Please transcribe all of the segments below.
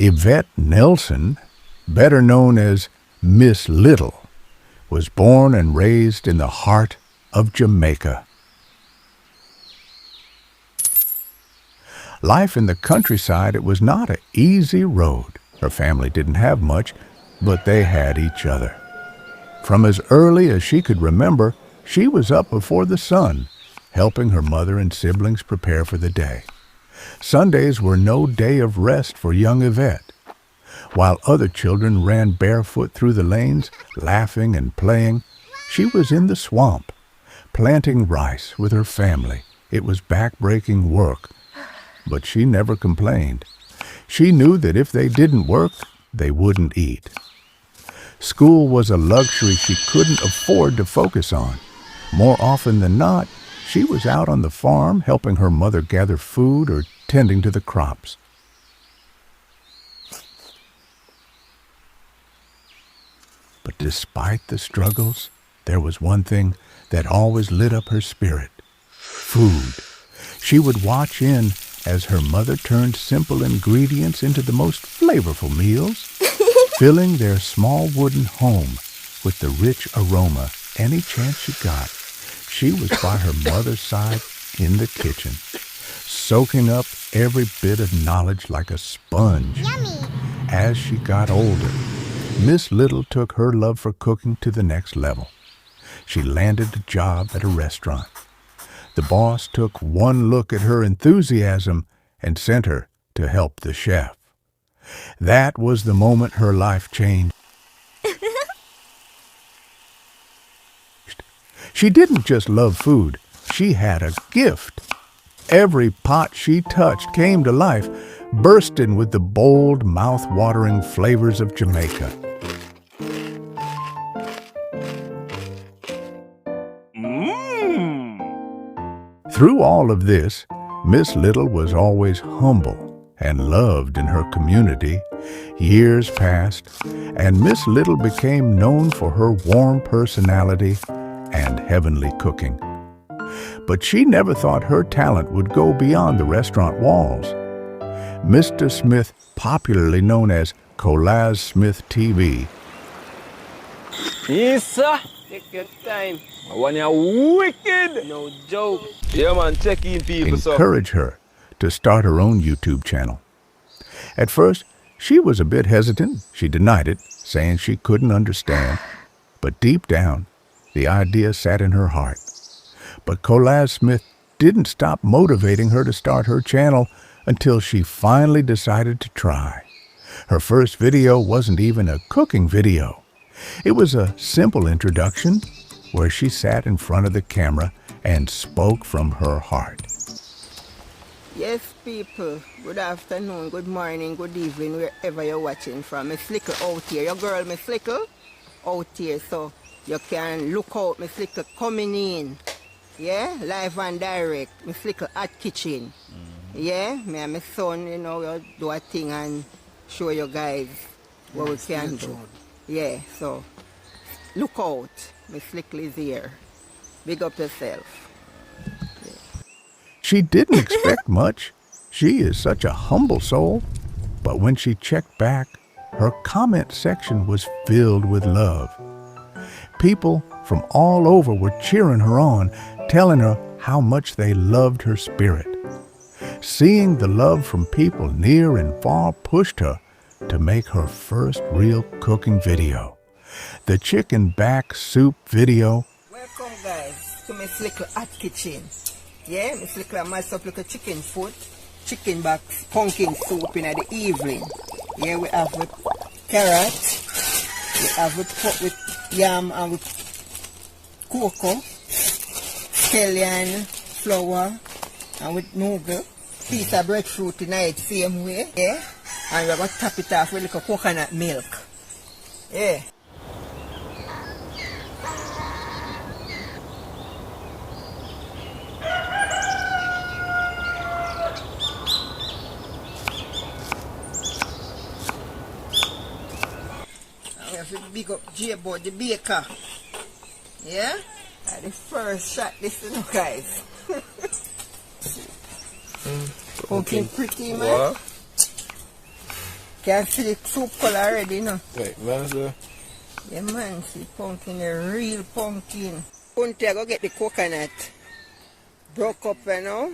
Yvette Nelson, better known as Miss Little, was born and raised in the heart of Jamaica. Life in the countryside, it was not an easy road. Her family didn't have much, but they had each other. From as early as she could remember, she was up before the sun, helping her mother and siblings prepare for the day. Sundays were no day of rest for young Yvette. While other children ran barefoot through the lanes, laughing and playing, she was in the swamp, planting rice with her family. It was back-breaking work, but she never complained. She knew that if they didn't work, they wouldn't eat. School was a luxury she couldn't afford to focus on. More often than not, she was out on the farm helping her mother gather food or tending to the crops. But despite the struggles, there was one thing that always lit up her spirit: food. She would watch in as her mother turned simple ingredients into the most flavorful meals, filling their small wooden home with the rich aroma. Any chance she got, she was by her mother's side in the kitchen, soaking up every bit of knowledge like a sponge. Yummy. As she got older, Miss Little took her love for cooking to the next level. She landed a job at a restaurant. The boss took one look at her enthusiasm and sent her to help the chef. That was the moment her life changed. She didn't just love food, she had a gift. Every pot she touched came to life, bursting with the bold, mouth-watering flavors of Jamaica. Through all of this, Miss Little was always humble and loved in her community. Years passed, and Miss Little became known for her warm personality and heavenly cooking. But she never thought her talent would go beyond the restaurant walls. Mr. Smith, popularly known as Colaz Smith TV, yes, sir. Take your time. I want you wicked. No joke. Yeah, man, check in people, sir. Encouraged her to start her own YouTube channel. At first, she was a bit hesitant. She denied it, saying she couldn't understand. But deep down, the idea sat in her heart. But Colaz Smith didn't stop motivating her to start her channel until she finally decided to try. Her first video wasn't even a cooking video. It was a simple introduction where she sat in front of the camera and spoke from her heart. Yes, people. Good afternoon, good morning, good evening, wherever you're watching from. Miss Little out here. Your girl, Miss Little, out here. So you can look out, Miss Little coming in. Yeah, live and direct. Miss Little at kitchen. Yeah, me and my son, you know, we'll do a thing and show you guys what we can do. Yeah, so look out. Miss Little is here. Big up yourself. Yeah. She didn't expect much. She is such a humble soul. But when she checked back, her comment section was filled with love. People from all over were cheering her on, telling her how much they loved her spirit. Seeing the love from people near and far pushed her to make her first real cooking video. The chicken back soup video. Welcome guys to Miss Little at kitchen. Yeah, Miss Little mess up like a chicken foot, chicken back pumpkin soup in the evening. Yeah, we have with carrot, we have with yam and with cocoa, scallion, flour, and with nougat. Piece of breadfruit tonight, same way, yeah? And we're going to top it off with little coconut milk. Yeah. And we have to big up J-Boy, the baker. Yeah? And the first shot, this is, guys. Looking pretty, man. What? Can see the soup color already, you know. Right, man, sir. Yeah, man, see pumpkin, a real pumpkin. Kunti, I go get the coconut. Broke up, you know.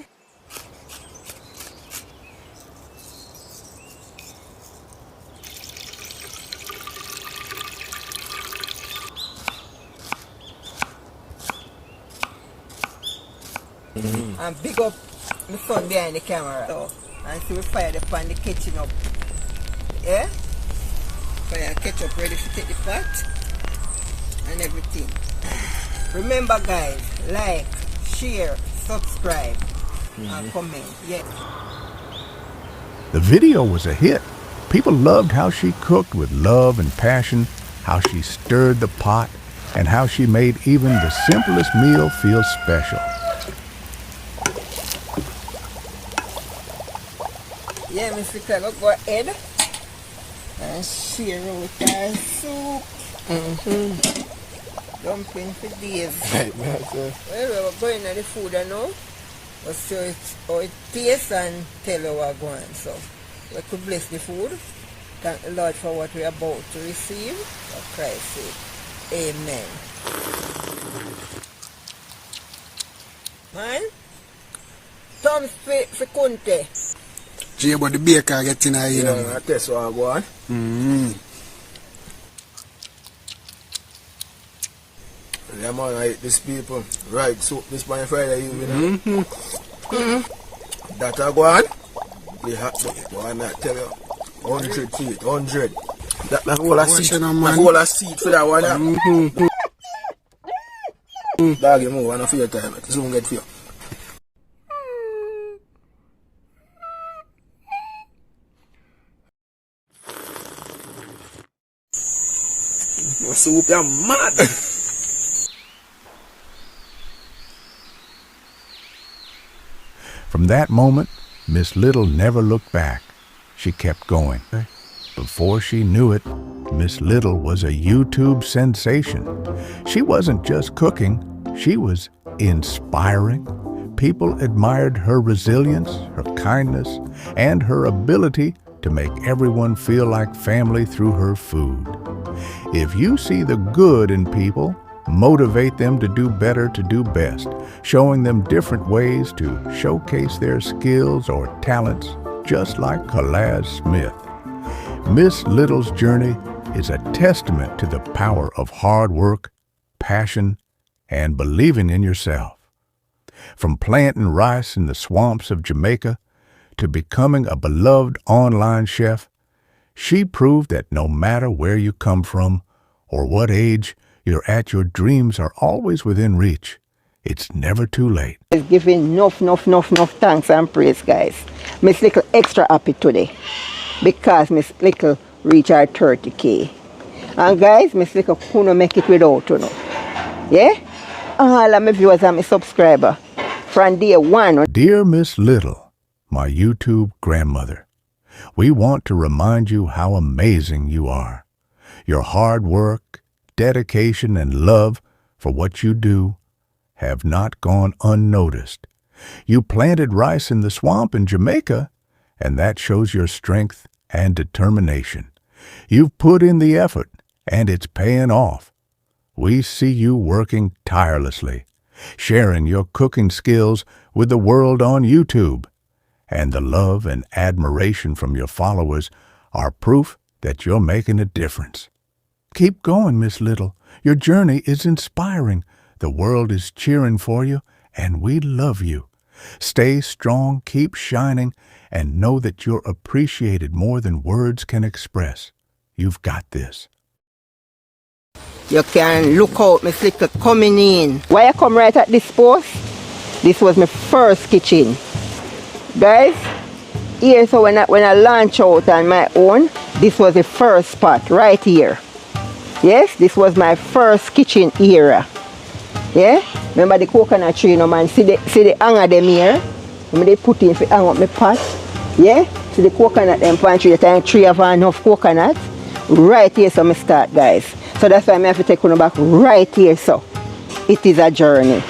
And big up my son behind the camera. So, and see we fire the pan, the kitchen up. Yeah? Fire ketchup ready to take the pot and everything. Remember guys, like, share, subscribe, and comment. Yeah. The video was a hit. People loved how she cooked with love and passion, how she stirred the pot, and how she made even the simplest meal feel special. Yeah, Mr. Clever, go ahead and share with our soup. Dumpling for days. Right, man, sir. Well, we're going at the food now. We'll show it how it tastes and tell how we're going. So, we could bless the food. Thank the Lord for what we're about to receive. For Christ's sake. Amen. Man, thumbs for Kunti. Jay, but the baker get in here, you know. Yeah, that's what I want. Yeah, man, I eat this people. Right, soup this morning Friday evening. That I go on. The hot soup, boy, I tell you. 100 feet, 100. That's all I see. That's all I see for that one. Dog, you move, I don't feel your time. Soon get for you. Soup, you're mad. From that moment, Miss Little never looked back. She kept going. Before she knew it, Miss Little was a YouTube sensation. She wasn't just cooking, she was inspiring. People admired her resilience, her kindness, and her ability to make everyone feel like family through her food. If you see the good in people, motivate them to do better, to do best, showing them different ways to showcase their skills or talents, just like Kalaz Smith. Miss Little's journey is a testament to the power of hard work, passion, and believing in yourself. From planting rice in the swamps of Jamaica to becoming a beloved online chef, she proved that no matter where you come from or what age you're at, your dreams are always within reach. It's never too late. Giving enough thanks and praise, guys. Miss Little extra happy today because Miss Little reached her 30K. And guys, Miss Little couldn't make it without you know. Yeah? All of my viewers and my subscribers from day one. Dear Miss Little, my YouTube grandmother, we want to remind you how amazing you are. Your hard work, dedication, and love for what you do have not gone unnoticed. You planted rice in the swamp in Jamaica, and that shows your strength and determination. You've put in the effort, and it's paying off. We see you working tirelessly, sharing your cooking skills with the world on YouTube, and the love and admiration from your followers are proof that you're making a difference. Keep going, Miss Little. Your journey is inspiring. The world is cheering for you, and we love you. Stay strong, keep shining, and know that you're appreciated more than words can express. You've got this. You can look out Miss Little coming in. Why I come right at this post? This was my first kitchen. Guys, here so when I launch out on my own, this was the first spot right here. Yes, this was my first kitchen era. Yeah? Remember the coconut tree, no man? See the hanger them here? When they put in for hang up my pot. Yeah? See the coconut them plant tree, the tree have enough coconut. Right here, so I start, guys. So that's why I have to take one back right here, so. It is a journey.